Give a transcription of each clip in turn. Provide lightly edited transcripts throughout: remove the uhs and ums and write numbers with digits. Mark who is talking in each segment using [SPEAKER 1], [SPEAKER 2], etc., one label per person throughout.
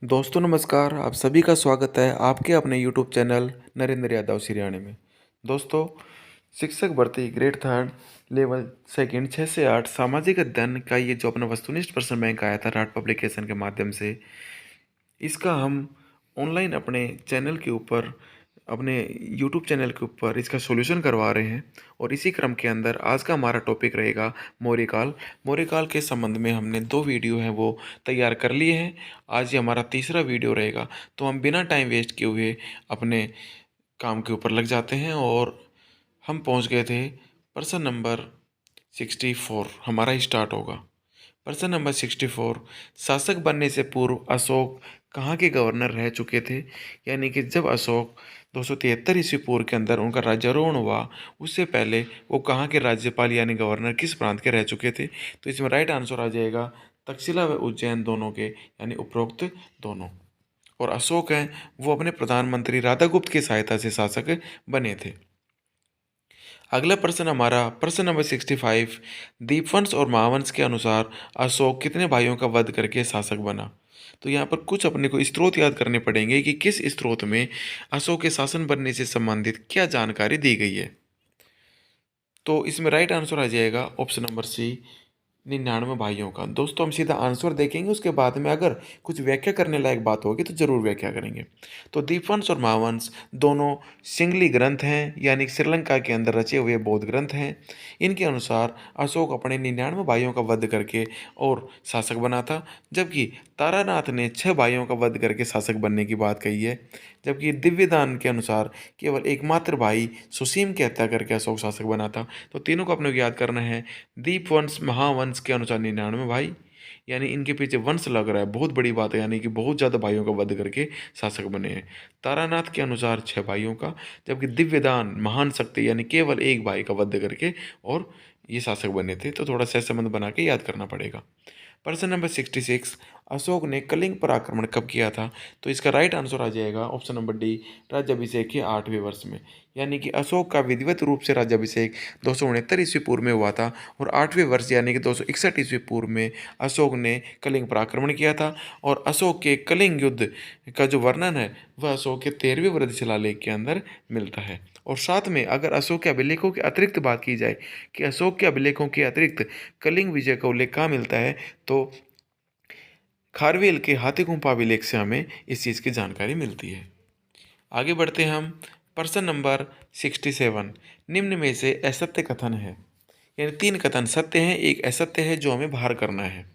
[SPEAKER 1] दोस्तों नमस्कार, आप सभी का स्वागत है आपके अपने यूट्यूब चैनल नरेंद्र यादव सिरयाने में। दोस्तों, शिक्षक भर्ती ग्रेड थर्ड लेवल सेकंड 6 से 8 सामाजिक अध्ययन का ये जो अपना वस्तुनिष्ठ प्रश्न बैंक आया था राट पब्लिकेशन के माध्यम से, इसका हम ऑनलाइन अपने चैनल के ऊपर, अपने यूट्यूब चैनल के ऊपर इसका सॉल्यूशन करवा रहे हैं। और इसी क्रम के अंदर आज का हमारा टॉपिक रहेगा मौर्यकाल। मौर्यकाल के संबंध में हमने 2 वीडियो हैं वो तैयार कर लिए हैं। आज ये हमारा तीसरा वीडियो रहेगा, तो हम बिना टाइम वेस्ट किए हुए अपने काम के ऊपर लग जाते हैं। और हम पहुंच गए थे प्रश्न नंबर 64, हमारा स्टार्ट होगा। प्रश्न नंबर 64, शासक बनने से पूर्व अशोक कहाँ के गवर्नर रह चुके थे? यानी कि जब अशोक 273 ईस्वी पूर्व के अंदर उनका राज्यारोहण हुआ, उससे पहले वो कहाँ के राज्यपाल यानी गवर्नर किस प्रांत के रह चुके थे? तो इसमें राइट आंसर आ जाएगा तक्षशिला व उज्जैन दोनों के, यानी उपरोक्त दोनों। और अशोक हैं वो अपने प्रधानमंत्री राधागुप्त की सहायता से शासक बने थे। अगला प्रश्न हमारा प्रश्न नंबर 65, दीपवंश और महावंश के अनुसार अशोक कितने भाइयों का वध करके शासक बना? तो यहाँ पर कुछ अपने को स्रोत याद करने पड़ेंगे कि किस स्रोत में अशोक के शासन बनने से संबंधित क्या जानकारी दी गई है। तो इसमें राइट आंसर आ जाएगा ऑप्शन नंबर सी, 99 भाइयों का। दोस्तों हम सीधा आंसर देखेंगे, उसके बाद में अगर कुछ व्याख्या करने लायक बात होगी तो जरूर व्याख्या करेंगे। तो दीपवंश और महावंश दोनों सिंगली ग्रंथ हैं, यानी श्रीलंका के अंदर रचे हुए बौद्ध ग्रंथ हैं। इनके अनुसार अशोक अपने 99 भाइयों का वध करके और शासक बना था, जबकि तारानाथ ने 6 भाइयों का वध करके शासक बनने की बात कही है। जबकि दिव्यदान के अनुसार केवल एकमात्र भाई सुसीम की हत्या करके अशोक शासक बना था। तो तीनों को अपने को याद करना है। दीपवंश महावंश के अनुसार 99 भाई, यानी इनके पीछे वंश लग रहा है, बहुत बड़ी बात है, यानी कि बहुत ज़्यादा भाइयों का वध करके शासक बने हैं। तारानाथ के अनुसार 6 भाइयों का, जबकि दिव्यदान महान शक्ति यानी केवल एक भाई का वध करके और ये शासक बने थे। तो थोड़ा सहज संबंध बना के याद करना पड़ेगा। प्रश्न नंबर 66, अशोक ने कलिंग पर आक्रमण कब किया था? तो इसका राइट आंसर आ जाएगा ऑप्शन नंबर डी, राज्याभिषेक के 8वें वर्ष में। यानी कि अशोक का विधिवत रूप से राज्याभिषेक 269 ईस्वी पूर्व में हुआ था, और 8वें वर्ष यानी कि 261 ईस्वी पूर्व में अशोक ने कलिंग पर आक्रमण किया था। और अशोक के कलिंग युद्ध का जो वर्णन है वह अशोक के 13वें वृद्ध शिलालेख के अंदर मिलता है। और साथ में अगर अशोक के अभिलेखों के अतिरिक्त बात की जाए कि अशोक के अभिलेखों के अतिरिक्त कलिंग विजय का उल्लेख कहाँ मिलता है, तो खारवेल के हाथी गुम्फा अभिलेख से हमें इस चीज़ की जानकारी मिलती है। आगे बढ़ते हैं हम। प्रश्न नंबर 67, निम्न में से असत्य कथन है, यानी 3 कथन सत्य हैं, एक असत्य है जो हमें बाहर करना है।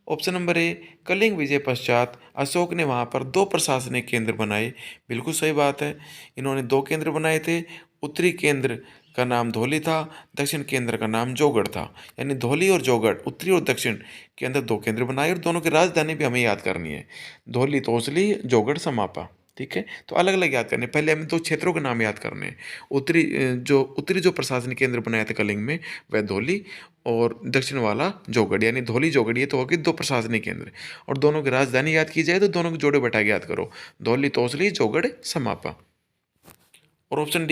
[SPEAKER 1] ऑप्शन नंबर ए, कलिंग विजय पश्चात अशोक ने वहाँ पर 2 प्रशासनिक केंद्र बनाए। बिल्कुल सही बात है, इन्होंने 2 केंद्र बनाए थे। उत्तरी केंद्र का नाम धौली था, दक्षिण केंद्र का नाम जौगढ़ था। यानी धौली और जौगढ़, उत्तरी और दक्षिण के अंदर 2 केंद्र बनाए, और दोनों की राजधानी भी हमें याद करनी है। धौली तोसली, जौगढ़ समापा। ठीक है, तो अलग अलग याद करने, पहले हमें 2 क्षेत्रों के नाम याद करने हैं। उत्तरी जो प्रशासनिक केंद्र बनाया था कलिंग में वह धौली, और दक्षिण वाला जौगढ़, यानी धौली जौगढ़, ये तो होगी 2 प्रशासनिक केंद्र। और दोनों की राजधानी याद की जाए तो दोनों के जोड़े बैठा के याद करो, धौली तोसली जौगढ़ समापा। और ऑप्शन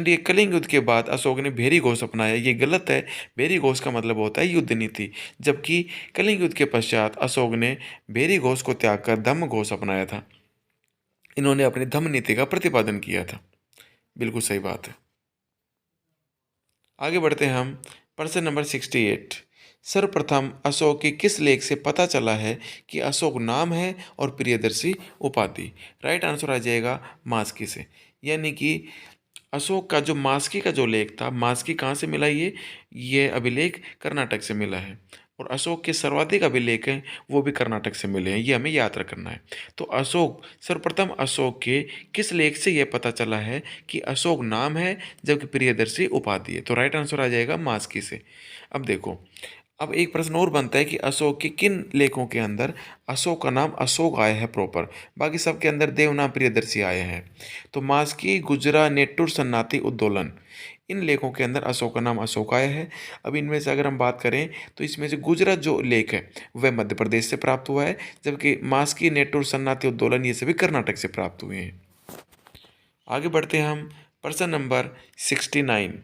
[SPEAKER 1] डी, कलिंग युद्ध के बाद अशोक ने भेरी घोष अपनाया। ये गलत है, भेरी घोष का मतलब होता है युद्ध नीति, जबकि कलिंग युद्ध के पश्चात अशोक ने भेरी घोष को त्याग कर धम्म घोष अपनाया था। इन्होंने अपनी धम्म नीति का प्रतिपादन किया था। बिल्कुल सही बात है। आगे बढ़ते हैं हम। प्रश्न नंबर 68, सर्वप्रथम अशोक के किस लेख से पता चला है कि अशोक नाम है और प्रियदर्शी उपाधि? राइट आंसर आ जाएगा मास्की से। यानी कि अशोक का जो मास्की का जो लेख था, मास्की कहाँ से मिला? ये अभिलेख कर्नाटक से मिला है। और अशोक के सर्वाधिक अभिलेख हैं वो भी कर्नाटक से मिले हैं, ये हमें याद रखना है। तो सर्वप्रथम अशोक के किस लेख से यह पता चला है कि अशोक नाम है जबकि प्रियदर्शी उपाधि है? तो राइट आंसर आ जाएगा मास्की से। अब देखो, अब एक प्रश्न और बनता है कि अशोक के किन लेखों के अंदर अशोक का नाम अशोक आया है प्रॉपर, बाकी सब के अंदर देवनाम प्रियदर्शी आया है। तो मास्की, गुजरा, नेट्टूर, सन्नाटी, उद्दोलन, इन लेखों के अंदर अशोक का नाम अशोक आया है। अब इनमें से अगर हम बात करें तो इसमें से गुजरात जो लेख है वह मध्य प्रदेश से प्राप्त हुआ है, जबकि मास्की, नेट्टूर, सन्नाटी, उद्दोलन ये सभी कर्नाटक से प्राप्त हुए हैं। आगे बढ़ते हैं हम। प्रश्न नंबर 69,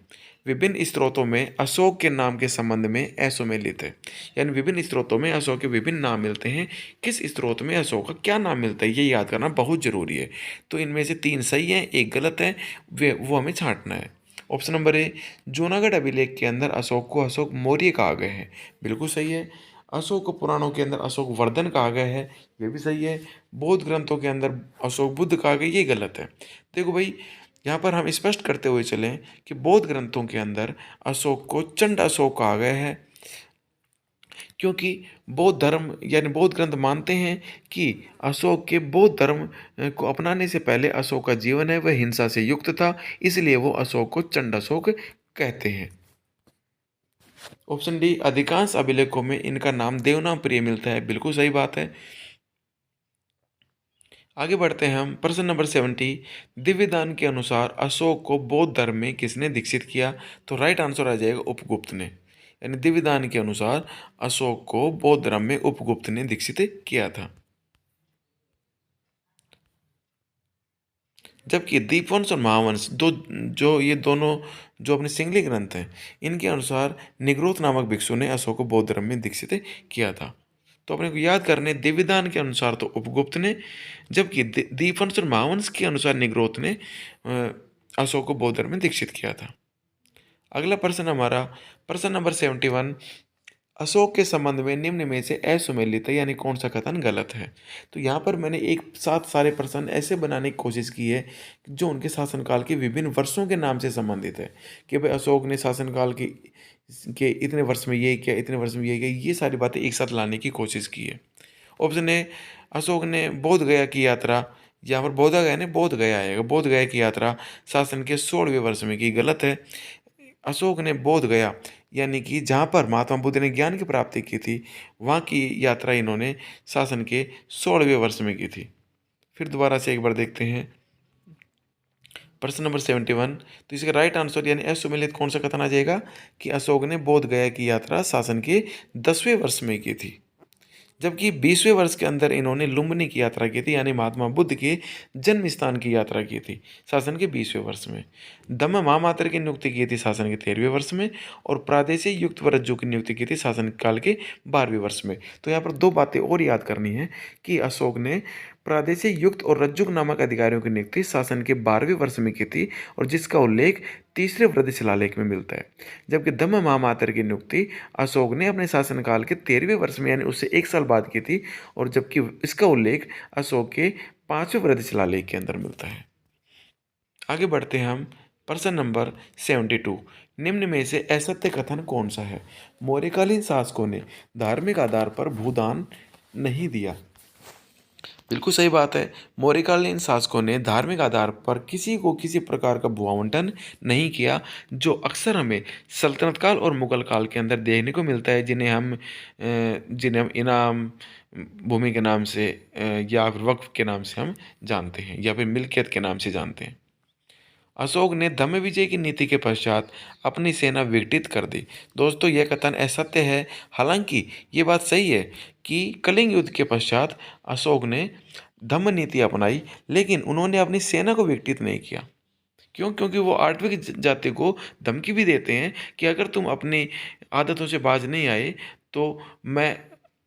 [SPEAKER 1] विभिन्न स्रोतों में अशोक के नाम के संबंध में असुमेलित है। यानी विभिन्न स्रोतों में अशोक के विभिन्न नाम मिलते हैं, किस स्रोत में अशोक का क्या नाम मिलता है ये याद करना बहुत जरूरी है। तो इनमें से 3 सही है, 1 गलत है, वे वो हमें छांटना है। ऑप्शन नंबर ए, जूनागढ़ अभिलेख के अंदर अशोक को अशोक मौर्य कहा गया है, बिल्कुल सही है। अशोक पुराणों के अंदर अशोक वर्धन कहा गया है, ये भी सही है। बौद्ध ग्रंथों के अंदर अशोक बुद्ध कहा गया, ये गलत है। देखो भाई, यहाँ पर हम स्पष्ट करते हुए चलें कि बौद्ध ग्रंथों के अंदर अशोक को चंड अशोक कहा गया है, क्योंकि बौद्ध धर्म यानी बौद्ध ग्रंथ मानते हैं कि अशोक के बौद्ध धर्म को अपनाने से पहले अशोक का जीवन है वह हिंसा से युक्त था, इसलिए वो अशोक को चंड अशोक कहते हैं। ऑप्शन डी, अधिकांश अभिलेखों में इनका नाम देवनाम प्रिय मिलता है, बिल्कुल सही बात है। आगे बढ़ते हैं हम, प्रश्न नंबर 70, दिव्यदान के अनुसार अशोक को बौद्ध धर्म में किसने दीक्षित किया? तो राइट आंसर आ जाएगा उपगुप्त ने। यानी दिव्यदान के अनुसार अशोक को बौद्ध धर्म में उपगुप्त ने दीक्षित किया था। जबकि दीपवंश और महावंश ये दोनों जो अपने सिंगली ग्रंथ हैं, इनके अनुसार निग्रोध नामक भिक्षु ने अशोक को बौद्ध धर्म में दीक्षित किया था। तो अपने को याद करने, दिव्यदान के अनुसार तो उपगुप्त ने, जबकि दीपवंश और महावंश के अनुसार निग्रोध ने अशोक को बौद्ध धर्म में दीक्षित किया था। अगला प्रश्न हमारा प्रश्न नंबर 71, अशोक के संबंध में निम्न में से असुमेलित है, यानी कौन सा कथन गलत है? तो यहाँ पर मैंने एक साथ सारे प्रश्न ऐसे बनाने की कोशिश की है जो उनके शासनकाल के विभिन्न वर्षों के नाम से संबंधित है, कि भाई अशोक ने शासनकाल के इतने वर्ष में ये किया, इतने वर्ष में ये किया, ये सारी बातें एक साथ लाने की कोशिश की है। ऑप्शन ए, अशोक ने बोध गया की यात्रा, यहाँ पर बोधा गया ने बोध गया आएगा, बोध गया की यात्रा शासन के 16वें वर्ष में की, गलत है। अशोक ने बोध गया यानी कि जहाँ पर महात्मा बुद्ध ने ज्ञान की प्राप्ति की थी, वहाँ की यात्रा इन्होंने शासन के 16वें वर्ष में की थी। फिर दोबारा से एक बार देखते हैं प्रश्न नंबर 71। तो इसका राइट आंसर यानी असुमेलित कौन सा कथन आ जाएगा कि अशोक ने बोध गया की यात्रा शासन के 10वें वर्ष में की थी। जबकि 20वें वर्ष के अंदर इन्होंने लुम्बिनी की यात्रा की थी, यानी महात्मा बुद्ध के जन्म स्थान की यात्रा की थी शासन के 20वें वर्ष में। धम्म महामात्र की नियुक्ति की थी शासन के 13वें वर्ष में, और प्रादेशिक युक्त व रज्जु की नियुक्ति की थी शासन काल के 12वें वर्ष में। तो यहाँ पर 2 बातें और याद करनी है कि अशोक ने प्रादेशिक युक्त और रज्जुक नामक अधिकारियों की नियुक्ति शासन के 12वें वर्ष में की थी, और जिसका उल्लेख 3रे वृद्ध शिलालेख में मिलता है। जबकि धम्म महामात्र की नियुक्ति अशोक ने अपने शासनकाल के 13वें वर्ष में यानी उससे 1 साल बाद की थी, और जबकि इसका उल्लेख अशोक के 5वें वृद्ध शिलालेख के अंदर मिलता है। आगे बढ़ते हैं हम, प्रश्न नंबर 72, निम्न में से असत्य कथन कौन सा है? मौर्यकालीन शासकों ने धार्मिक आधार पर भूदान नहीं दिया, बिल्कुल सही बात है। मौर्यकालीन शासकों ने धार्मिक आधार पर किसी को किसी प्रकार का भू आवंटन नहीं किया, जो अक्सर हमें सल्तनत काल और मुगल काल के अंदर देखने को मिलता है, जिन्हें हम इनाम भूमि के नाम से या फिर वक्फ के नाम से हम जानते हैं, या फिर मिल्कियत के नाम से जानते हैं। अशोक ने धम्म विजय की नीति के पश्चात अपनी सेना विघटित कर दी। दोस्तों, यह कथन असत्य है। हालांकि ये बात सही है कि कलिंग युद्ध के पश्चात अशोक ने धम्म नीति अपनाई, लेकिन उन्होंने अपनी सेना को विघटित नहीं किया। क्यों? क्योंकि वो आठवीं जाति को धमकी भी देते हैं कि अगर तुम अपनी आदतों से बाज नहीं आए तो मैं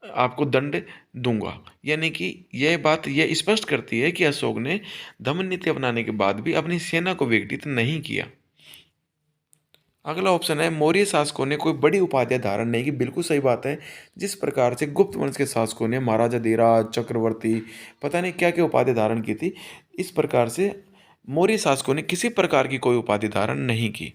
[SPEAKER 1] आपको दंड दूंगा। यानी कि यह बात यह स्पष्ट करती है कि अशोक ने धम्म नीति अपनाने के बाद भी अपनी सेना को विघटित नहीं किया। अगला ऑप्शन है, मौर्य शासकों ने कोई बड़ी उपाधि धारण नहीं की, बिल्कुल सही बात है। जिस प्रकार से गुप्त वंश के शासकों ने महाराजा धीराज, चक्रवर्ती, पता नहीं क्या क्या उपाधि धारण की थी, इस प्रकार से मौर्य शासकों ने किसी प्रकार की कोई उपाधि धारण नहीं की।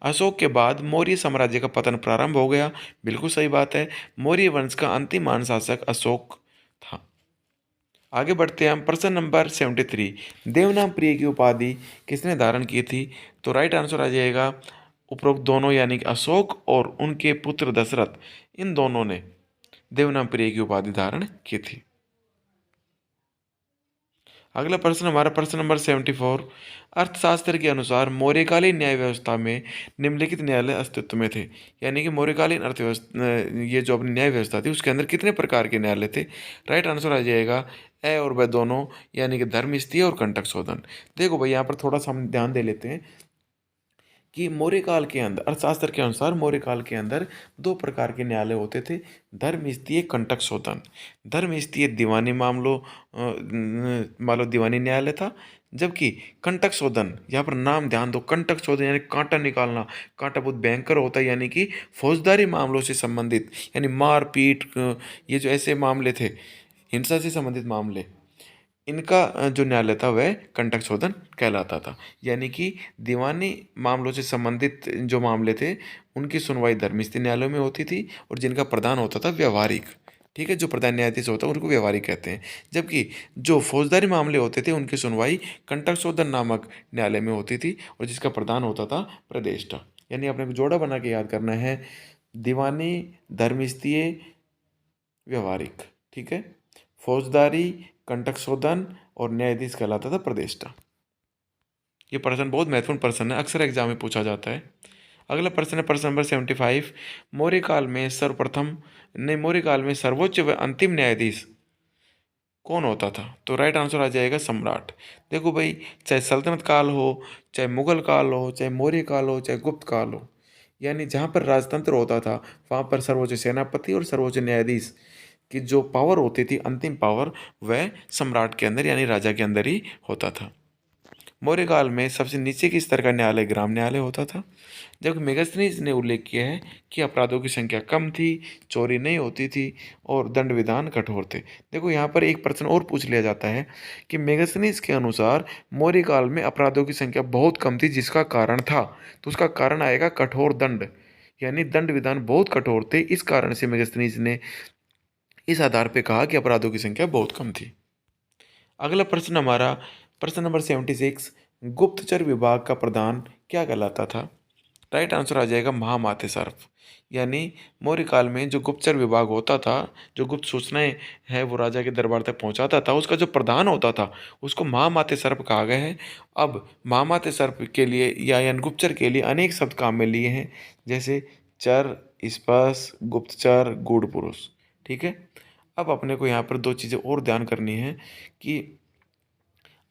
[SPEAKER 1] अशोक के बाद मौर्य साम्राज्य का पतन प्रारंभ हो गया, बिल्कुल सही बात है। मौर्य वंश का अंतिम महान शासक अशोक था। आगे बढ़ते हैं हम, प्रश्न नंबर 73, देवनाम प्रिय की उपाधि किसने धारण की थी? तो राइट आंसर आ जाएगा उपरोक्त दोनों, यानी कि अशोक और उनके पुत्र दशरथ, इन दोनों ने देवनाम प्रिय की उपाधि धारण की थी। अगला प्रश्न हमारा प्रश्न नंबर 74, अर्थशास्त्र के अनुसार मौर्यकालीन न्याय व्यवस्था में निम्नलिखित न्यायालय अस्तित्व में थे। यानी कि मौर्यकालीन अर्थव्यवस्था, ये जो अपनी न्याय व्यवस्था थी उसके अंदर कितने प्रकार के न्यायालय थे? राइट आंसर आ जाएगा ए और ब दोनों, यानी कि धर्मस्थी और कंटक शोधन। देखो भाई, यहाँ पर थोड़ा सा हम ध्यान दे लेते हैं कि मौर्य काल के अंदर अर्थशास्त्र के अनुसार मौर्य काल के अंदर दो प्रकार के न्यायालय होते थे। धर्म कंटक शोधन। धर्म दीवानी मामलों मान लो दीवानी न्यायालय था। जबकि कंटक शोधन, यहाँ पर नाम ध्यान दो, कंटक शोधन यानी कांटा निकालना। कांटा बहुत भयंकर होता है, यानी कि फौजदारी मामलों से संबंधित, यानी मार पीट, ये जो ऐसे मामले थे, हिंसा से संबंधित मामले, इनका जो न्यायालय था वह कंटक शोधन कहलाता था। यानी कि दीवानी मामलों से संबंधित जो मामले थे उनकी सुनवाई धर्मस्थली न्यायालयों में होती थी, और जिनका प्रधान होता था व्यवहारिक। ठीक है, जो प्रधान न्यायाधीश होता है उनको व्यवहारिक कहते हैं। जबकि जो फौजदारी मामले होते थे उनकी सुनवाई कंटक शोधन नामक न्यायालय में होती थी, और जिसका प्रधान होता था प्रदेष्टा। यानी आपने एक जोड़ा बना के याद करना है, दीवानी, धर्मस्थलीय, व्यवहारिक। ठीक है, फौजदारी, कंटक शोधन और न्यायाधीश कहलाता था प्रदेष्टा। ये प्रश्न बहुत महत्वपूर्ण प्रश्न है, अक्सर एग्जाम में पूछा जाता है। अगला प्रश्न है प्रश्न नंबर 75। मौर्य काल में सर्वप्रथम नहीं मौर्य काल में सर्वोच्च व अंतिम न्यायाधीश कौन होता था? तो राइट आंसर आ जाएगा सम्राट। देखो भाई, चाहे सल्तनत काल हो, चाहे मुगल काल हो, चाहे मौर्य काल हो, चाहे गुप्त काल हो, यानी जहाँ पर राजतंत्र होता था वहाँ पर सर्वोच्च सेनापति और सर्वोच्च न्यायाधीश की जो पावर होती थी, अंतिम पावर, वह सम्राट के अंदर यानी राजा के अंदर ही होता था। मौर्य काल में सबसे नीचे के स्तर का न्यायालय ग्राम न्यायालय होता था। जबकि मेगास्थनीज ने उल्लेख किया है कि अपराधों की संख्या कम थी, चोरी नहीं होती थी और दंड विधान कठोर थे। देखो यहाँ पर एक प्रश्न और पूछ लिया जाता है कि मेगास्थनीज के अनुसार मौर्य काल में अपराधों की संख्या बहुत कम थी, जिसका कारण था, तो उसका कारण आएगा कठोर दंड, यानी दंड विधान बहुत कठोर थे। इस कारण से मेगास्थनीज ने इस आधार पर कहा कि अपराधों की संख्या बहुत कम थी। अगला प्रश्न हमारा प्रश्न नंबर 76। गुप्तचर विभाग का प्रधान क्या कहलाता था? राइट आंसर आ जाएगा महामात्य सर्प। यानी मौर्य काल में जो गुप्तचर विभाग होता था, जो गुप्त सूचनाएं हैं वो राजा के दरबार तक पहुंचाता था, उसका जो प्रधान होता था उसको महामात्य सर्प कहा गया है। अब महामात्य सर्प के लिए या यानी गुप्तचर के लिए अनेक शब्द काम में लिए हैं, जैसे चर, स्पष्ट, गुप्तचर, गूढ़ पुरुष। ठीक है, अब अपने को यहाँ पर दो चीज़ें और ध्यान करनी है कि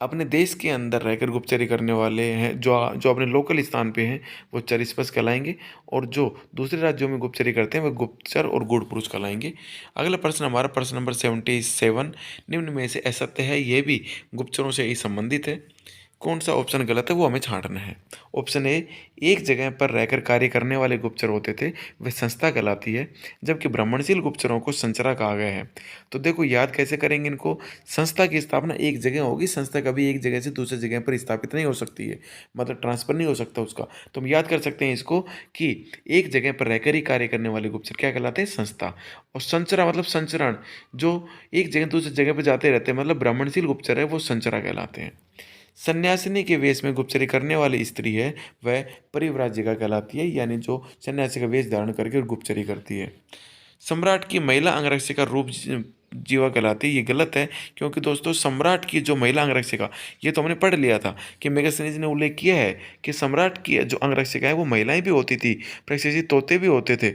[SPEAKER 1] अपने देश के अंदर रहकर गुप्तचरी करने वाले हैं, जो जो अपने लोकल स्थान पे हैं, वो चरिस्पस कहलाएंगे, और जो दूसरे राज्यों में गुप्तचरी करते हैं वो गुप्तचर और गूढ़ पुरुष कहलाएंगे। अगला प्रश्न हमारा प्रश्न नंबर 77। निम्न में से असत्य है, ये भी गुप्तचरों से ही संबंधित है। कौन सा ऑप्शन गलत है वो हमें छांटना है। ऑप्शन ए, एक जगह पर रहकर कार्य करने वाले गुप्तचर होते थे, वे संस्था कहलाती है। जबकि ब्राह्मणशील गुप्तचरों को संचरा कहा गया है। तो देखो याद कैसे करेंगे इनको, संस्था की स्थापना एक जगह होगी, संस्था कभी एक जगह से दूसरी जगह पर स्थापित नहीं हो सकती है, मतलब ट्रांसफर नहीं हो सकता उसका। तो हम याद कर सकते हैं इसको कि एक जगह पर रहकर ही कार्य करने वाले गुप्तचर क्या कहलाते हैं? संस्था। और संचरा मतलब संचरण, जो एक जगह दूसरी जगह पर जाते रहते हैं, मतलब ब्राह्मणशील गुप्तचर है वो संचरा कहलाते हैं। सन्यासिनी के वेश में गुप्तचरी करने वाली स्त्री है वह परिव्राजिका कहलाती है, यानी जो सन्यासी का वेश धारण करके गुप्तचरी करती है। सम्राट की महिला अंगरक्षिका रूप जीवा कहलाती है, ये गलत है, क्योंकि दोस्तों सम्राट की जो महिला अंगरक्षिका, ये तो हमने पढ़ लिया था कि मेगास्थनीज ने उल्लेख किया है कि सम्राट की जो अंगरक्षिका है वो महिलाएं भी होती थी, प्रशिक्षित तोते भी होते थे,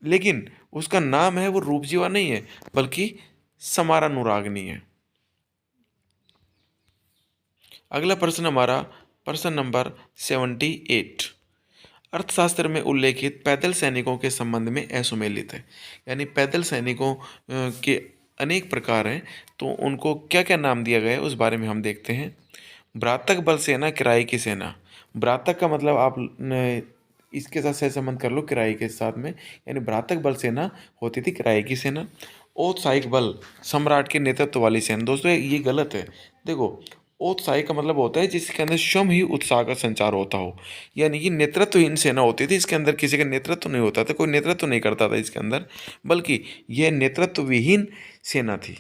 [SPEAKER 1] लेकिन उसका नाम है वो रूपजीवा नहीं है, बल्कि समारानुरागनी है। अगला प्रश्न हमारा प्रश्न नंबर 78। अर्थशास्त्र में उल्लेखित पैदल सैनिकों के संबंध में असुमेलित है। यानी पैदल सैनिकों के अनेक प्रकार हैं, तो उनको क्या क्या नाम दिया गया है उस बारे में हम देखते हैं। भ्रातक बल सेना, किराए की सेना। भ्रातक का मतलब आप इसके साथ सहसंबंध कर लो किराए के साथ में, यानी भ्रातक बल सेना होती थी किराए की सेना। औत्साहिक बल, सम्राट के नेतृत्व वाली सेना। दोस्तों ये गलत है। देखो, उत्साही का मतलब होता है जिसके अंदर स्वयं ही उत्साह का संचार होता हो, यानी कि नेतृत्वहीन सेना होती थी, इसके अंदर किसी का नेतृत्व नहीं होता था, कोई नेतृत्व नहीं करता था इसके अंदर, बल्कि यह नेतृत्व विहीन सेना थी।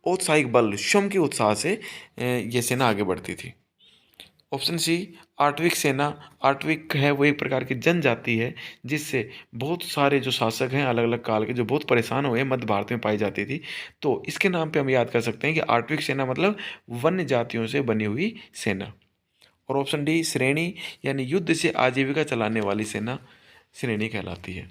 [SPEAKER 1] उत्साहिक बल, स्वयं के उत्साह से यह सेना आगे बढ़ती थी। ऑप्शन सी, आठविक सेना। आठविक है वो एक प्रकार की जनजाति है जिससे बहुत सारे जो शासक हैं अलग अलग काल के, जो बहुत परेशान हुए मध्य भारत में पाई जाती थी, तो इसके नाम पे हम याद कर सकते हैं कि आठविक सेना मतलब वन्य जातियों से बनी हुई सेना। और ऑप्शन डी, श्रेणी, यानी युद्ध से आजीविका चलाने वाली सेना श्रेणी कहलाती है।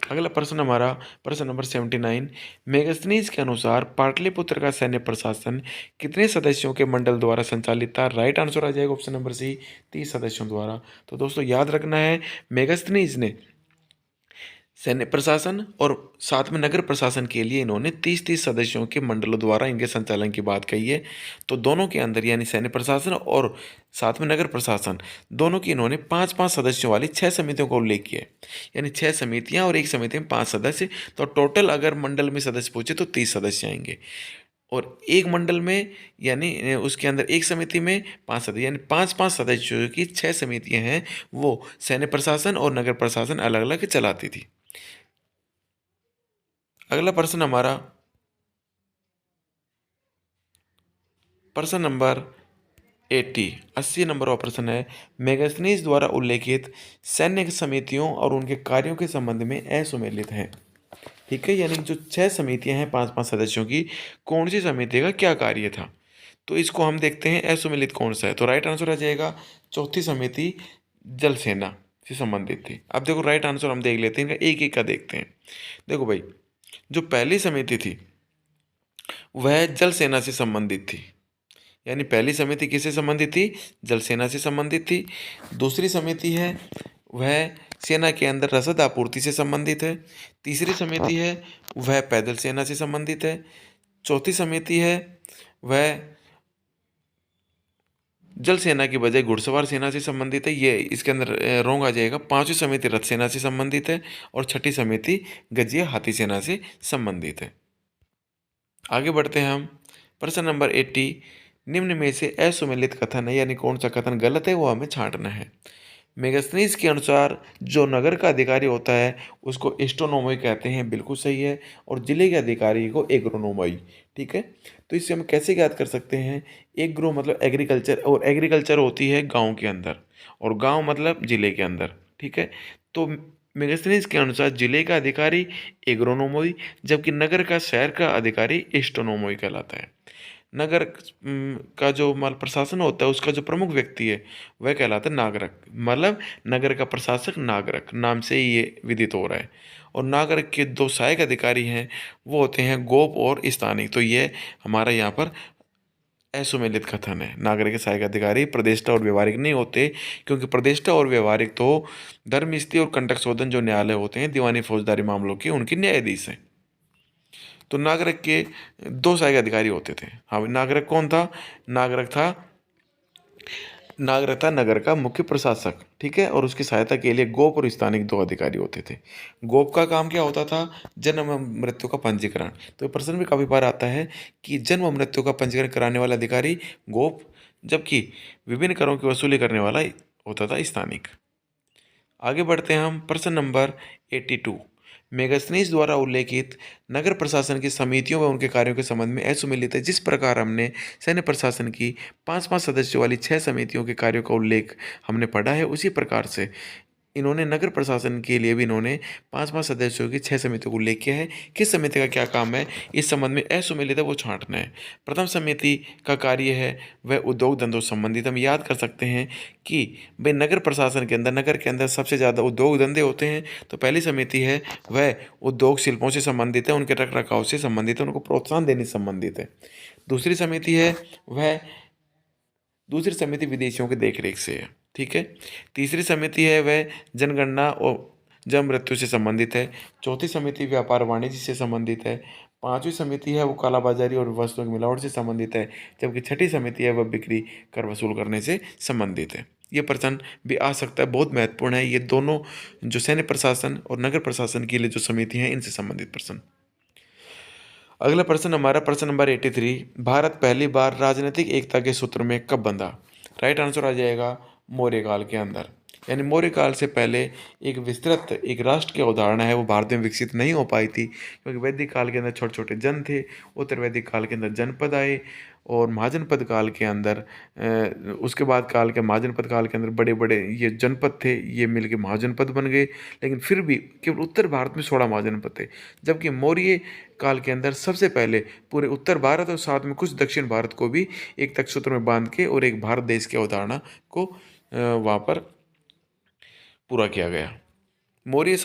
[SPEAKER 1] अगला प्रश्न हमारा प्रश्न नंबर 79। मेगास्थनीज के अनुसार पाटलिपुत्र का सैन्य प्रशासन कितने सदस्यों के मंडल द्वारा संचालित था? राइट आंसर आ जाएगा ऑप्शन नंबर सी, 30 सदस्यों द्वारा। तो दोस्तों याद रखना है, मेगास्थनीज ने सैन्य प्रशासन और साथ में नगर प्रशासन के लिए इन्होंने 30-30 सदस्यों के मंडलों द्वारा इनके संचालन की बात कही है। तो दोनों के अंदर यानी सैन्य प्रशासन और साथ में नगर प्रशासन दोनों की इन्होंने 5-5 सदस्यों वाली 6 समितियों का उल्लेख किया है। यानी 6 समितियां और एक समिति में 5 सदस्य। तो टोटल अगर मंडल में सदस्य पूछे तो 30 सदस्य आएंगे। और एक मंडल में यानी उसके अंदर एक समिति में 5 सदस्य, यानी 5-5 सदस्यों की 6 समितियां हैं, वो सैन्य प्रशासन और नगर प्रशासन अलग अलग चलाती थी। अगला प्रश्न हमारा प्रश्न नंबर 80 नंबर का प्रश्न है। मेगास्थनीज द्वारा उल्लेखित सैन्य समितियों और उनके कार्यों के संबंध में असुमेलित है। ठीक है, यानी जो 6 समितियां हैं 5-5 सदस्यों की, कौन सी समिति का क्या कार्य था? तो इसको हम देखते हैं असुमेलित कौन सा है। तो राइट आंसर आ जाएगा चौथी समिति जल सेना से संबंधित थी। अब देखो राइट आंसर हम देख लेते हैं, इनका एक एक का देखते हैं। देखो भाई, जो पहली समिति थी वह जल सेना से संबंधित थी। यानी पहली समिति किससे संबंधित थी? जल सेना से संबंधित थी। दूसरी समिति है वह सेना के अंदर रसद आपूर्ति से संबंधित है। तीसरी समिति है वह पैदल सेना से संबंधित है। चौथी समिति है वह जल सेना की बजाय घुड़सवार सेना से संबंधित है। ये इसके अंदर रोंग आ जाएगा। पांचवी समिति रथ सेना से संबंधित है और छठी समिति गजिया हाथी सेना से संबंधित है। आगे बढ़ते हैं हम। प्रश्न नंबर 80। निम्न में से असुमेलित कथन है, यानी कौन सा कथन गलत है वो हमें छांटना है। मेगास्थनीज के अनुसार जो नगर का अधिकारी होता है उसको एस्ट्रोनोमोई कहते हैं, बिल्कुल सही है। और जिले के अधिकारी को एग्रोनोमोई। ठीक है, तो इससे हम कैसे याद कर सकते हैं? एग्रो मतलब एग्रीकल्चर, और एग्रीकल्चर होती है गांव के अंदर, और गांव मतलब जिले के अंदर। ठीक है, तो मेगास्थनीज के अनुसार जिले का अधिकारी एग्रोनोमोई, जबकि नगर का शहर का अधिकारी एस्ट्रोनोमोई कहलाता है। नगर का जो माल प्रशासन होता है उसका जो प्रमुख व्यक्ति है वह कहलाता है नागरक। मतलब नगर का प्रशासक नागरक, नाम से ही ये विदित हो रहा है। और नागरक के दो सहायक अधिकारी हैं, वो होते हैं गोप और स्थानिक। तो ये हमारा यहाँ पर असुमेलित कथन है। नागरिक के सहायक अधिकारी प्रदेष्टा और व्यवहारिक नहीं होते, क्योंकि प्रदेष्टा और व्यवहारिक तो धर्मस्थी और कंटक शोधन जो न्यायालय होते हैं दीवानी फौजदारी मामलों के, उनके न्यायाधीश हैं। तो नागरिक के दो सहायक अधिकारी होते थे। हाँ, नागरिक कौन था? नागरिक था नगर का मुख्य प्रशासक। ठीक है, और उसकी सहायता के लिए गोप और स्थानिक दो अधिकारी होते थे। गोप का काम क्या होता था? जन्म और मृत्यु का पंजीकरण। तो ये प्रश्न भी काफी बार आता है कि जन्म और मृत्यु का पंजीकरण कराने वाला अधिकारी गोप, जबकि विभिन्न करों की वसूली करने वाला होता था स्थानिक। आगे बढ़ते हैं हम। प्रश्न नंबर 82। मेगास्थनीज द्वारा उल्लेखित नगर प्रशासन की समितियों व उनके कार्यों के संबंध में असुमेलित है। जिस प्रकार हमने सैन्य प्रशासन की 5-5 सदस्यों वाली 6 समितियों के कार्यों का उल्लेख हमने पढ़ा है, उसी प्रकार से इन्होंने नगर प्रशासन के लिए भी इन्होंने 5-5 सदस्यों की 6 समितियों को उल्लेख किया है। किस समिति का क्या काम है इस संबंध में असुमेलित है वो छांटना है। प्रथम समिति का कार्य है वह उद्योग धंधों से संबंधित। हम याद कर सकते हैं कि भाई नगर प्रशासन के अंदर, नगर के अंदर सबसे ज़्यादा उद्योग धंधे होते हैं। तो पहली समिति है वह उद्योग शिल्पों से संबंधित है, उनके रख रखाव से संबंधित है, उनको प्रोत्साहन देने से संबंधित है। दूसरी समिति है वह दूसरी समिति विदेशियों की देखरेख से है। ठीक है, तीसरी समिति है वह जनगणना और जन्म मृत्यु से संबंधित है। चौथी समिति व्यापार वाणिज्य से संबंधित है। पांचवी समिति है वो कालाबाजारी और वस्तुओं की मिलावट से संबंधित है। जबकि छठी समिति है वह बिक्री कर वसूल करने से संबंधित है। ये प्रश्न भी आ सकता है, बहुत महत्वपूर्ण है। ये दोनों जो सैन्य प्रशासन और नगर प्रशासन के लिए जो समिति हैं इनसे संबंधित प्रश्न। अगला प्रश्न हमारा प्रश्न नंबर 83। भारत पहली बार राजनीतिक एकता के सूत्र में कब बंधा? राइट आंसर आ जाएगा मौर्य काल के अंदर। यानी मौर्य काल से पहले एक विस्तृत एक राष्ट्र की अवधारणा है वो भारत में विकसित नहीं हो पाई थी, क्योंकि वैदिक काल के अंदर छोटे छोटे जन थे। उत्तर वैदिक काल के अंदर जनपद आए, और महाजनपद काल के अंदर उसके बाद काल के महाजनपद काल के अंदर बड़े बड़े ये जनपद थे, ये मिलके महाजनपद बन गए। लेकिन फिर भी केवल उत्तर भारत में 16 महाजनपद थे। जबकि मौर्य काल के अंदर सबसे पहले पूरे उत्तर भारत और साथ में कुछ दक्षिण भारत को भी एक तख्त सूत्र में बांध के और एक भारत देश की अवधारणा को वहाँ पर पूरा किया गया। मौर्य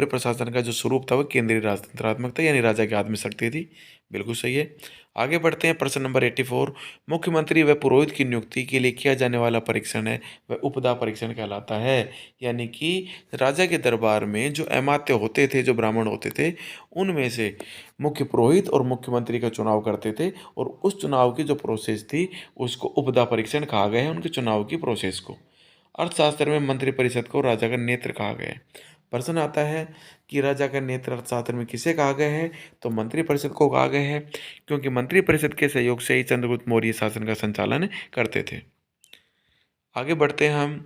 [SPEAKER 1] प्रशासन का जो स्वरूप था वो केंद्रीय राजतंत्रात्मक था, यानी राजा के हाथ में शक्ति थी। बिल्कुल सही है। आगे बढ़ते हैं, प्रश्न नंबर 84। मुख्यमंत्री व पुरोहित की नियुक्ति के लिए किया जाने वाला परीक्षण है वह उपदा परीक्षण कहलाता है। यानी कि राजा के दरबार में जो अमात्य होते थे, जो ब्राह्मण होते थे, उनमें से मुख्य पुरोहित और मुख्यमंत्री का चुनाव करते थे, और उस चुनाव की जो प्रोसेस थी उसको उपदा परीक्षण कहा गया है, उनके चुनाव की प्रोसेस को। अर्थशास्त्र में मंत्रिपरिषद को राजा का नेत्र कहा गया है। प्रश्न आता है कि राजा का नेत्र अर्थशास्त्र में किसे कहा गया है, तो मंत्रिपरिषद को कहा गया है, क्योंकि मंत्रिपरिषद के सहयोग से ही चंद्रगुप्त मौर्य शासन का संचालन करते थे। आगे बढ़ते हैं हम,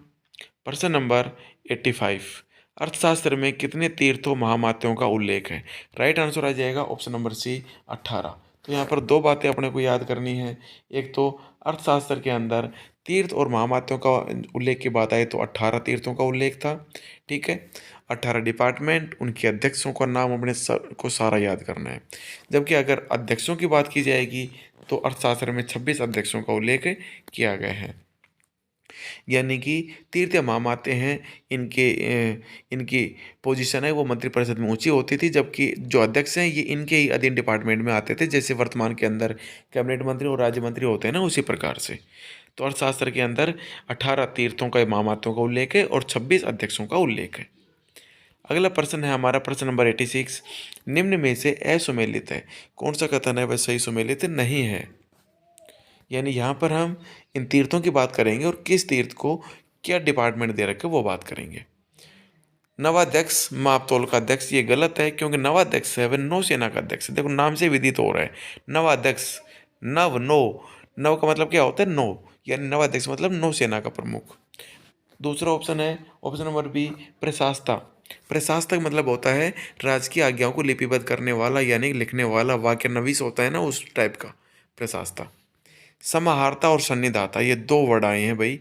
[SPEAKER 1] प्रश्न नंबर 85। अर्थशास्त्र में कितने तीर्थों महामात्यों का उल्लेख है? राइट आंसर आ जाएगा ऑप्शन नंबर सी, 18। तो यहाँ पर दो बातें अपने को याद करनी है। एक तो अर्थशास्त्र के अंदर तीर्थ और महामात्यों का उल्लेख की बात आई तो 18 तीर्थों का उल्लेख था। ठीक है। 18 डिपार्टमेंट, उनके अध्यक्षों का नाम अपने को सारा याद करना है। जबकि अगर अध्यक्षों की बात की जाएगी तो अर्थशास्त्र में 26 अध्यक्षों का उल्लेख किया गया है। यानी कि तीर्थ या महामाते हैं, इनकी पोजीशन है वो मंत्रिपरिषद में ऊंची होती थी, जबकि जो अध्यक्ष हैं ये इनके ही अधीन डिपार्टमेंट में आते थे, जैसे वर्तमान के अंदर कैबिनेट मंत्री और राज्य मंत्री होते हैं ना, उसी प्रकार से। तो अर्थशास्त्र के अंदर 18 तीर्थों का, महामातों का उल्लेख है और 26 अध्यक्षों का उल्लेख है। अगला प्रश्न है हमारा, प्रश्न नंबर 86। निम्न में से असुमेलित है, कौन सा कथन है वह सही सुमेलित नहीं है? यानी यहाँ पर हम इन तीर्थों की बात करेंगे और किस तीर्थ को क्या डिपार्टमेंट दे रखे वो बात करेंगे। नवाध्यक्ष मापतोल का अध्यक्ष, ये गलत है, क्योंकि नवाध्यक्ष है वह नौसेना का अध्यक्ष है। देखो नाम से विदित हो रहा है, नवाध्यक्ष, नव, नौ, नव का मतलब क्या होता है? नौ, यानी नवाध्यक्ष मतलब नौसेना का प्रमुख। दूसरा ऑप्शन है ऑप्शन नंबर बी, प्रशासता। प्रशासक मतलब होता है राजकीय आज्ञाओं को लिपिबद्ध करने वाला, यानी लिखने वाला, वाक्य नवीस होता है ना, उस टाइप का प्रशासता। समाहर्ता और सन्निधाता, ये दो वर्ड आए हैं भाई।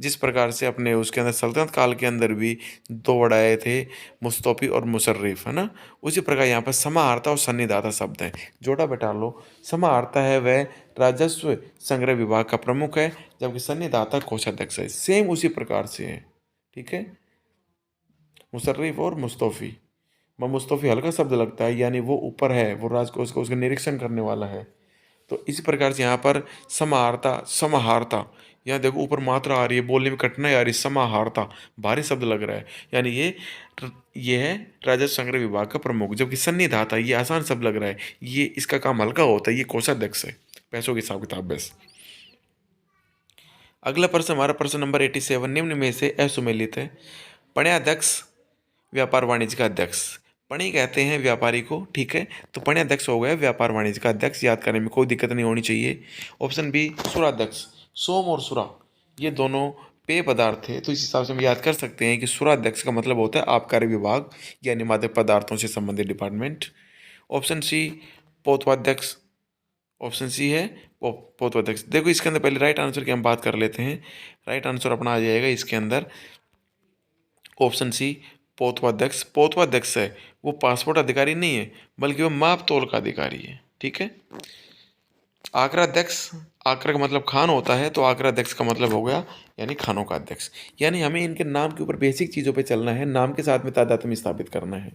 [SPEAKER 1] जिस प्रकार से अपने उसके अंदर सल्तनत काल के अंदर भी दो वर्ड आए थे, मुस्तौफी और मुशर्रिफ, है ना, उसी प्रकार यहाँ पर समाहर्ता और सन्निधाता शब्द है, जोड़ा बैठा लो। समाहर्ता है वह राजस्व संग्रह विभाग का प्रमुख है, जबकि सन्निधाता कोषाध्यक्ष है। सेम उसी प्रकार से है। ठीक है। मुशर्रिफ और मुस्तौफी, मुस्तौफी हल्का शब्द लगता है, यानी वो ऊपर है, वो राज को उसका उसका निरीक्षण करने वाला है। तो इसी प्रकार से यहाँ पर समाहारता, समाहारता, यहाँ देखो ऊपर मात्रा आ रही है, बोलने में कठिनाई आ रही है, समाहारता भारी शब्द लग रहा है, यानी ये है राजस्व संग्रह विभाग का प्रमुख। जबकि सन्निधाता, ये आसान शब्द लग रहा है, ये इसका काम हल्का होता है, ये कोषाध्यक्ष है, पैसों के हिसाब किताब बस। अगला प्रश्न हमारा, प्रश्न नंबर 87। निम्न में से असुमेलित है? पण्याध्यक्ष व्यापार वाणिज्य का अध्यक्ष, पणी कहते हैं व्यापारी को, ठीक है, तो पण्याध्यक्ष हो गया व्यापार वाणिज्य का अध्यक्ष, याद करने में कोई दिक्कत नहीं होनी चाहिए। ऑप्शन बी, सुराध्यक्ष, सोम और सुरा ये दोनों पेय पदार्थ थे, तो इस हिसाब से हम याद कर सकते हैं कि सुराध्यक्ष का मतलब होता है आबकारी विभाग, यानी मादक पदार्थों से संबंधित डिपार्टमेंट। ऑप्शन सी, पोतवाध्यक्ष, ऑप्शन सी है पोतवाध्यक्ष। देखो इसके अंदर पहले राइट आंसर की हम बात कर लेते हैं। राइट आंसर अपना आ जाएगा इसके अंदर ऑप्शन सी, पोतवाध्यक्ष। पोतवाध्यक्ष है वो पासपोर्ट अधिकारी नहीं है, बल्कि वो माप तोल का अधिकारी है। ठीक है। आक्राध्यक्ष, आक्रा का मतलब खान होता है, तो आक्राध्यक्ष का मतलब हो गया यानी खानों का अध्यक्ष। यानी हमें इनके नाम के ऊपर बेसिक चीज़ों पे चलना है, नाम के साथ में तादात्म्य स्थापित करना है।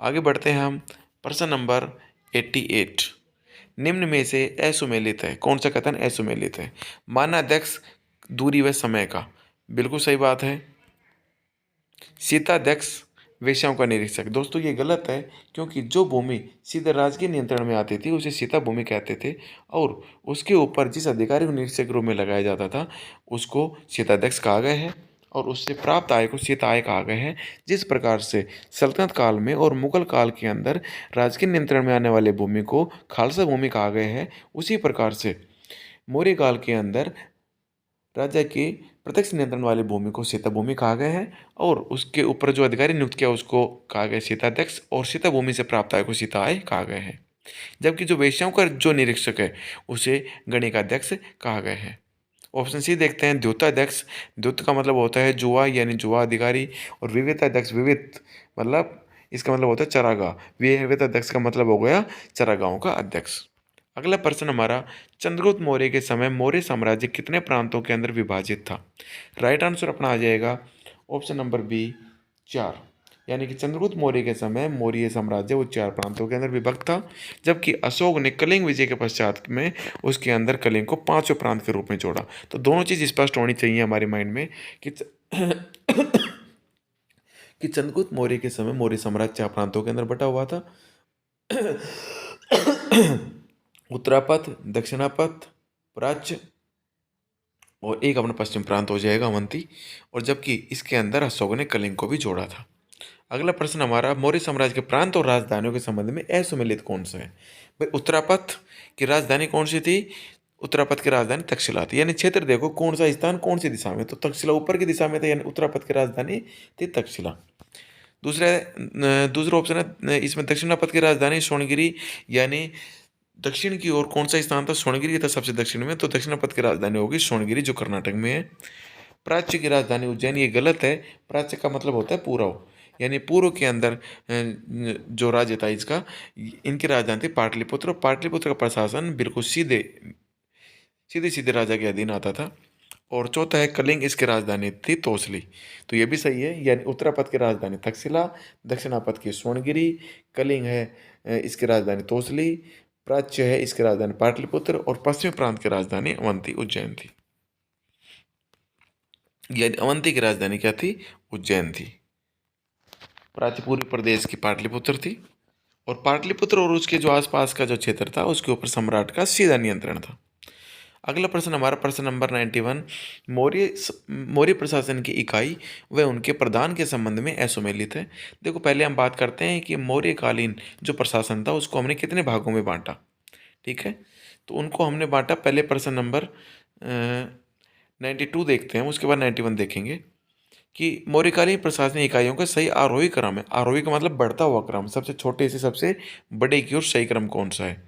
[SPEAKER 1] आगे बढ़ते हैं हम, प्रश्न नंबर 88। निम्न में से असुमेलित है, कौन सा कथन असुमेलित है? मानाध्यक्ष दूरी व समय का, बिल्कुल सही बात है। सीताध्यक्ष वेश्याओं का निरीक्षक, दोस्तों ये गलत है, क्योंकि जो भूमि सीधे राजकीय नियंत्रण में आती थी उसे सीता भूमि कहते थे, और उसके ऊपर जिस अधिकारी को निरीक्षक रूप में लगाया जाता था उसको सीताध्यक्ष कहा गया है, और उससे प्राप्त आय को सीता आय कहा गया है। जिस प्रकार से सल्तनत काल में और मुगल काल के अंदर राजकीय नियंत्रण में आने वाले भूमि को खालसा भूमि कहा गया है, उसी प्रकार से मौर्य काल के अंदर राजा के प्रत्यक्ष नियंत्रण वाली भूमि को सीता भूमि कहा गया है, और उसके ऊपर जो अधिकारी नियुक्त किया उसको कहा गया सीताध्यक्ष, और सीता भूमि से प्राप्त आय को सीता आय कहा गया है। जबकि जो वेश्याओं का जो निरीक्षक है उसे गणिकाध्यक्ष कहा गया है। ऑप्शन सी देखते हैं, द्योताध्यक्ष। द्योत का मतलब होता है जुआ, यानी जुआ अधिकारी, और विविताध्यक्ष, विवित मतलब इसका मतलब होता है चरागाह, विविताध्यक्ष का मतलब हो गया चरागाहों का अध्यक्ष। अगला प्रश्न हमारा, चंद्रगुप्त मौर्य के समय मौर्य साम्राज्य कितने प्रांतों के अंदर विभाजित था? राइट आंसर अपना आ जाएगा ऑप्शन नंबर बी 4, यानी कि चंद्रगुप्त मौर्य के समय मौर्य साम्राज्य वो 4 प्रांतों के अंदर विभक्त था, जबकि अशोक ने कलिंग विजय के पश्चात में उसके अंदर कलिंग को 5वें प्रांत के रूप में जोड़ा। तो दोनों चीज़ स्पष्ट होनी चाहिए हमारे माइंड में कि कि चंद्रगुप्त मौर्य के समय मौर्य साम्राज्य 4 प्रांतों के अंदर बटा हुआ था। उत्तरापथ, दक्षिणापथ, प्राच्य और एक अपना पश्चिम प्रांत हो जाएगा अवंती, और जबकि इसके अंदर अशोक ने कलिंग को भी जोड़ा था। अगला प्रश्न हमारा, मौर्य साम्राज्य के प्रांत और राजधानियों के संबंध में असुमेलित कौन सा है? भाई उत्तरापथ की राजधानी कौन सी थी? उत्तरापथ की राजधानी तक्षशिला थी। यानी क्षेत्र देखो कौन सा स्थान कौन सी दिशा में, तो तक्षशिला ऊपर की दिशा में था, यानी उत्तरापथ की राजधानी थी तक्षशिला। दूसरा ऑप्शन है इसमें दक्षिणापथ की राजधानी सोनगिरी, यानी दक्षिण की ओर कौन सा स्थान था? सोनगिरी था सबसे दक्षिण में, तो दक्षिणापथ की राजधानी होगी सोनगिरी जो कर्नाटक में है। प्राच्य की राजधानी उज्जैन, ये गलत है। प्राच्य का मतलब होता है पूर्व, यानी पूर्व के अंदर जो राज्य था इसका, इनकी राजधानी थी पाटलिपुत्र, और पाटलिपुत्र का प्रशासन बिल्कुल सीधे सीधे सीधे राजा के अधीन आता था। और चौथा है कलिंग, इसकी राजधानी थी तोसली। तो ये भी सही है, यानी उत्तरापथ की राजधानी तक्षशिला, दक्षिणापथ की सोनगिरी, कलिंग है इसकी राजधानी तोसली, प्राच्य है इसकी राजधानी पाटलिपुत्र, और पश्चिमी प्रांत की राजधानी अवंती उज्जैन थी। यानी अवंती की राजधानी क्या थी? उज्जैन थी। प्राच्य पूर्वी प्रदेश की पाटलिपुत्र थी, और पाटलिपुत्र और उसके जो आसपास का जो क्षेत्र था उसके ऊपर सम्राट का सीधा नियंत्रण था। अगला प्रश्न हमारा प्रश्न नंबर 91, मौर्य प्रशासन की इकाई व उनके प्रधान के संबंध में असुमेलित है। देखो पहले हम बात करते हैं कि मौर्यकालीन जो प्रशासन था उसको हमने कितने भागों में बांटा। ठीक है, तो उनको हमने बांटा, पहले प्रश्न नंबर 92 देखते हैं, उसके बाद 91 देखेंगे कि मौर्यकालीन प्रशासनिक इकाइयों का सही आरोही क्रम है। आरोही का मतलब बढ़ता हुआ क्रम, सबसे छोटे से सबसे बड़े की ओर सही क्रम कौन सा है?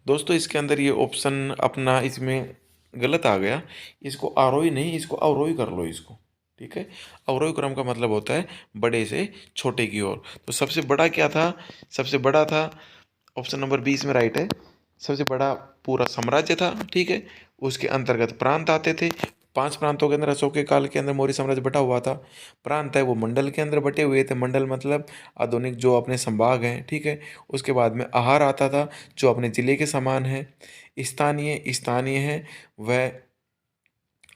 [SPEAKER 1] दोस्तों इसके अंदर ये ऑप्शन अपना इसमें गलत आ गया, इसको आरोही नहीं, इसको अवरोही कर लो इसको। ठीक है, अवरोही क्रम का मतलब होता है बड़े से छोटे की ओर। तो सबसे बड़ा क्या था? सबसे बड़ा था ऑप्शन नंबर 20 में राइट है, सबसे बड़ा पूरा साम्राज्य था। ठीक है, उसके अंतर्गत प्रांत आते थे। 5 प्रांतों के अंदर अशोक के काल के अंदर मौर्य साम्राज्य बटा हुआ था। प्रांत है वो मंडल के अंदर बटे हुए थे, मंडल मतलब आधुनिक जो अपने संभाग हैं। ठीक है, उसके बाद में आहार आता था जो अपने जिले के समान है। स्थानीय स्थानीय है वह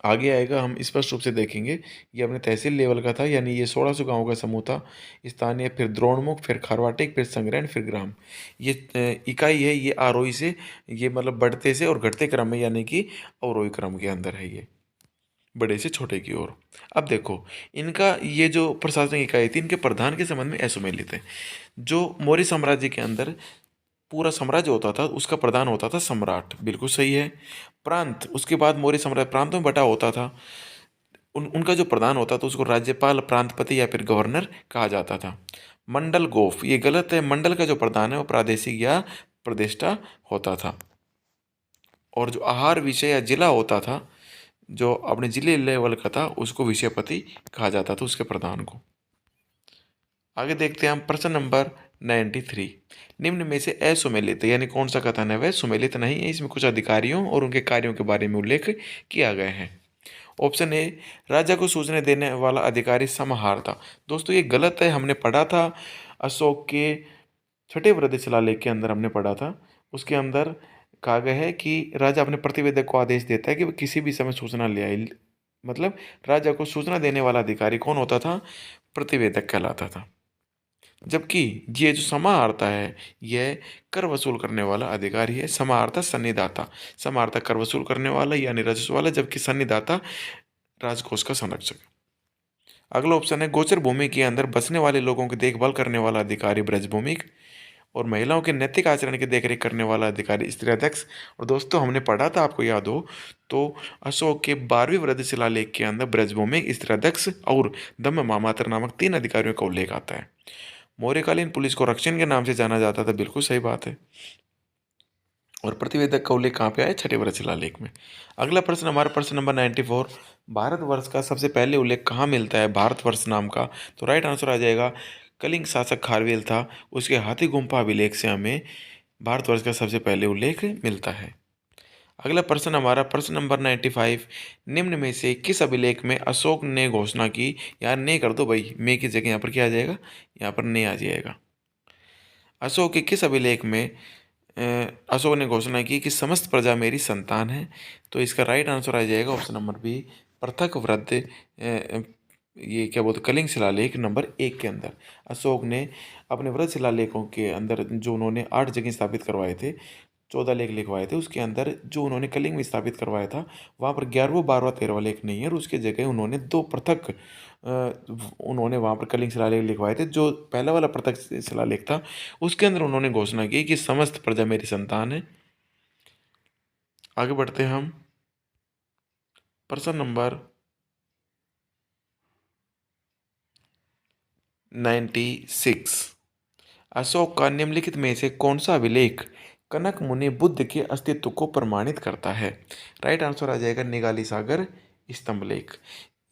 [SPEAKER 1] आगे आएगा, हम स्पष्ट रूप से देखेंगे। ये अपने तहसील लेवल का था, यानी ये 1600 गाँव का समूह था। स्थानीय, फिर द्रोणमुख, फिर खारवाटिक, फिर संग्रहण, फिर ग्राम। ये इकाई है, ये आरोही से, ये मतलब बढ़ते से और घटते क्रम में, यानी कि अवरोही क्रम के अंदर है ये, बड़े से छोटे की ओर। अब देखो इनका ये जो प्रशासनिक इकाई थी, इनके प्रधान के संबंध में असुमेलित है। जो मौर्य साम्राज्य के अंदर पूरा साम्राज्य होता था उसका प्रधान होता था सम्राट, बिल्कुल सही है। प्रांत, उसके बाद मौर्य साम्राज्य प्रांतों में बटा होता था, उनका जो प्रधान होता था उसको राज्यपाल, प्रांतपति या फिर गवर्नर कहा जाता था। मंडल गोफ, ये गलत है, मंडल का जो प्रधान है वो प्रादेशिक या प्रदेष्टा होता था। और जो आहार विषय या जिला होता था, जो अपने जिले लेवल का था, उसको विषयपति कहा जाता था, उसके प्रधान को। आगे देखते हैं हम प्रश्न नंबर 93, निम्न में से असुमेलित यानी कौन सा कथन है वह सुमेलित नहीं है? इसमें कुछ अधिकारियों और उनके कार्यों के बारे में उल्लेख किया गया है। ऑप्शन ए, राजा को सूचना देने वाला अधिकारी समाहार था। दोस्तों ये गलत है, हमने पढ़ा था अशोक के छठे वृद्धि शिलालेख के अंदर हमने पढ़ा था, उसके अंदर कहा गया है कि राजा अपने प्रतिवेदक को आदेश देता है कि वह किसी भी समय सूचना ले आए। मतलब राजा को सूचना देने वाला अधिकारी कौन होता था? प्रतिवेदक कहलाता था। जबकि ये जो समाहर्ता है यह कर वसूल करने वाला अधिकारी है। समाहर्ता सन्निदाता, समाहर्ता कर वसूल करने वाला यानी राजस्व वाला, जबकि सन्निदाता राजकोष का संरक्षक। अगला ऑप्शन है गोचर भूमि के अंदर बसने वाले लोगों की देखभाल करने वाला अधिकारी ब्रजभूमिक, और महिलाओं के नैतिक आचरण की देखरेख करने वाला अधिकारी स्त्री अध्यक्ष। और दोस्तों हमने पढ़ा था, आपको याद हो तो, अशोक के 12वीं वृद्धि शिलालेख के अंदर ब्रजभूमिक, स्त्री अध्यक्ष और धम्म मामात्र नामक 3 अधिकारियों का उल्लेख आता है। मौर्यकालीन पुलिस को रक्षण के नाम से जाना जाता था, बिल्कुल सही बात है। और प्रतिवेदक का उल्लेख कहाँ पे आया? छठे वृद्धि शिलालेख में। अगला प्रश्न हमारा प्रश्न नंबर 94, भारतवर्ष का सबसे पहले उल्लेख कहाँ मिलता है भारतवर्ष नाम का? तो राइट आंसर आ जाएगा, कलिंग शासक खारवेल था, उसके हाथी गुम्फा अभिलेख से हमें भारतवर्ष का सबसे पहले उल्लेख मिलता है। अगला प्रश्न हमारा प्रश्न नंबर 95, निम्न में से किस अभिलेख में अशोक ने घोषणा की, यार ने कर दो भाई, मैं की जगह यहाँ पर क्या आ जाएगा, यहाँ पर ने आ जाएगा। अशोक के किस अभिलेख में अशोक ने घोषणा की कि समस्त प्रजा मेरी संतान है। तो इसका राइट आंसर आ जाएगा ऑप्शन नंबर बी, पृथक वृत्त, ये क्या बोलते, कलिंग शिलालेख नंबर 1 के अंदर अशोक ने अपने वृत्त शिलालेखों के अंदर जो उन्होंने 8 जगह स्थापित करवाए थे, 14 लेख लिखवाए थे, उसके अंदर जो उन्होंने कलिंग में स्थापित करवाया था वहाँ पर 11वां 12वां 13वां लेख नहीं है, और उसके जगह उन्होंने दो पृथक उन्होंने वहाँ पर कलिंग शिलालेख लिखवाए थे। जो पहला वाला पृथक शिलालेख था उसके अंदर उन्होंने घोषणा की कि समस्त प्रजा मेरी संतान है। आगे बढ़ते हैं हम प्रश्न नंबर 96, अशोक का निम्नलिखित में से कौन सा अभिलेख कनक मुनि बुद्ध के अस्तित्व को प्रमाणित करता है। राइट आंसर आ जाएगा निगाली सागर स्तंभलेख।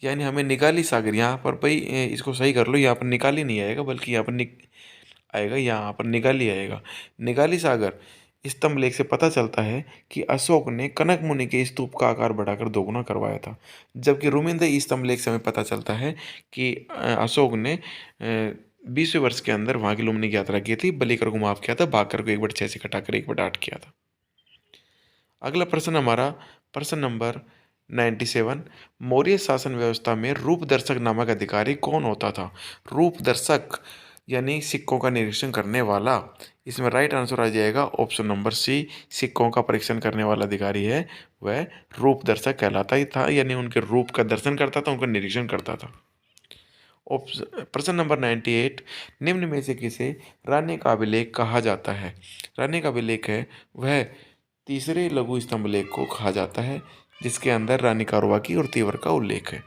[SPEAKER 1] यानी हमें निगाली सागर, यहाँ पर भाई इसको सही कर लो, यहाँ पर निकाली नहीं आएगा बल्कि यहाँ पर आएगा, यहाँ पर निगाली आएगा। निगाली सागर स्तंभ लेख से पता चलता है कि अशोक ने कनक मुनि के स्तूप का आकार बढ़ाकर दोगुना करवाया था, जबकि रुमिंद स्तंभ लेख से हमें पता चलता है कि अशोक ने 20वें वर्ष के अंदर वहाँ की लुम्बिनी की यात्रा की थी, बलिकर को माफ किया था, भागकर को 1/6 से घटाकर 1/8 किया था। अगला प्रश्न हमारा प्रश्न नंबर 97, मौर्य शासन व्यवस्था में रूपदर्शक नामक अधिकारी कौन होता था। रूपदर्शक यानी सिक्कों का निरीक्षण करने वाला। इसमें राइट आंसर आ जाएगा ऑप्शन नंबर सी, सिक्कों का परीक्षण करने वाला अधिकारी है वह रूपदर्शक कहलाता ही था, यानी उनके रूप का दर्शन करता था, उनका निरीक्षण करता था। प्रश्न नंबर 98, निम्न में से किसे रानी का अभिलेख कहा जाता है। रानी का अभिलेख है वह तीसरे लघु स्तंभ लेख को कहा जाता है, जिसके अंदर रानी कारुवा की और तीवर का उल्लेख है।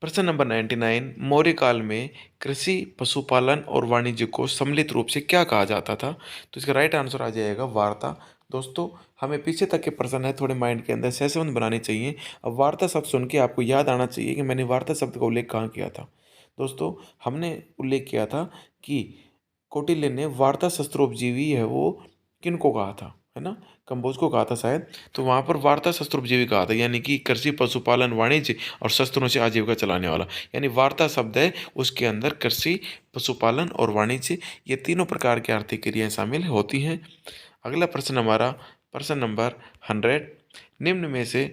[SPEAKER 1] प्रश्न नंबर 99, मौर्य काल में कृषि, पशुपालन और वाणिज्य को सम्मिलित रूप से क्या कहा जाता था। तो इसका राइट आंसर आ जाएगा वार्ता। दोस्तों हमें पीछे तक के प्रश्न है, थोड़े माइंड के अंदर सहसंबंध बनाने चाहिए। अब वार्ता शब्द सुन के आपको याद आना चाहिए कि मैंने वार्ता शब्द का उल्लेख कहाँ किया था। दोस्तों हमने उल्लेख किया था कि कौटिल्य ने वार्ता शस्त्रोपजीवी है वो किनको कहा था, है ना, कंबोज को कहा था शायद। तो वहाँ पर वार्ता शस्त्रोपजीवी कहा था, यानी कि कृषि, पशुपालन, वाणिज्य और शस्त्रों से आजीविका चलाने वाला। यानी वार्ता शब्द है उसके अंदर कृषि, पशुपालन और वाणिज्य ये तीनों प्रकार की आर्थिक क्रियाएं शामिल होती हैं। अगला प्रश्न हमारा प्रश्न नंबर 100, निम्न में से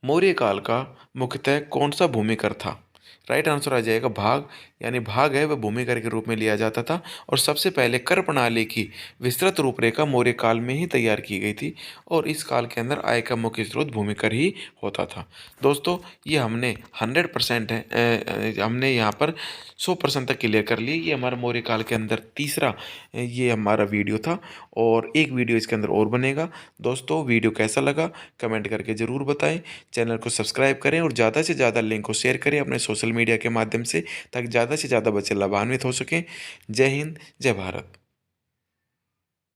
[SPEAKER 1] मौर्य काल का मुख्यतः कौन सा भूमिकर था। राइट आंसर आ जाएगा भाग। यानी भाग है वह भूमिकर के रूप में लिया जाता था, और सबसे पहले कर प्रणाली की विस्तृत रूपरेखा मौर्य काल में ही तैयार की गई थी, और इस काल के अंदर आय का मुख्य स्रोत भूमिकर ही होता था। दोस्तों ये हमने 100% है, हमने यहाँ पर 100% तक क्लियर कर लिए। ये हमारा मौर्य काल के अंदर तीसरा ये हमारा वीडियो था, और एक वीडियो इसके अंदर और बनेगा। दोस्तों वीडियो कैसा लगा कमेंट करके ज़रूर बताएं। चैनल को सब्सक्राइब करें और ज़्यादा से ज़्यादा लिंक को शेयर करें अपने सोशल मीडिया के माध्यम से, ताकि ज़्यादा से ज़्यादा बच्चे लाभान्वित हो सकें। जय हिंद, जय भारत।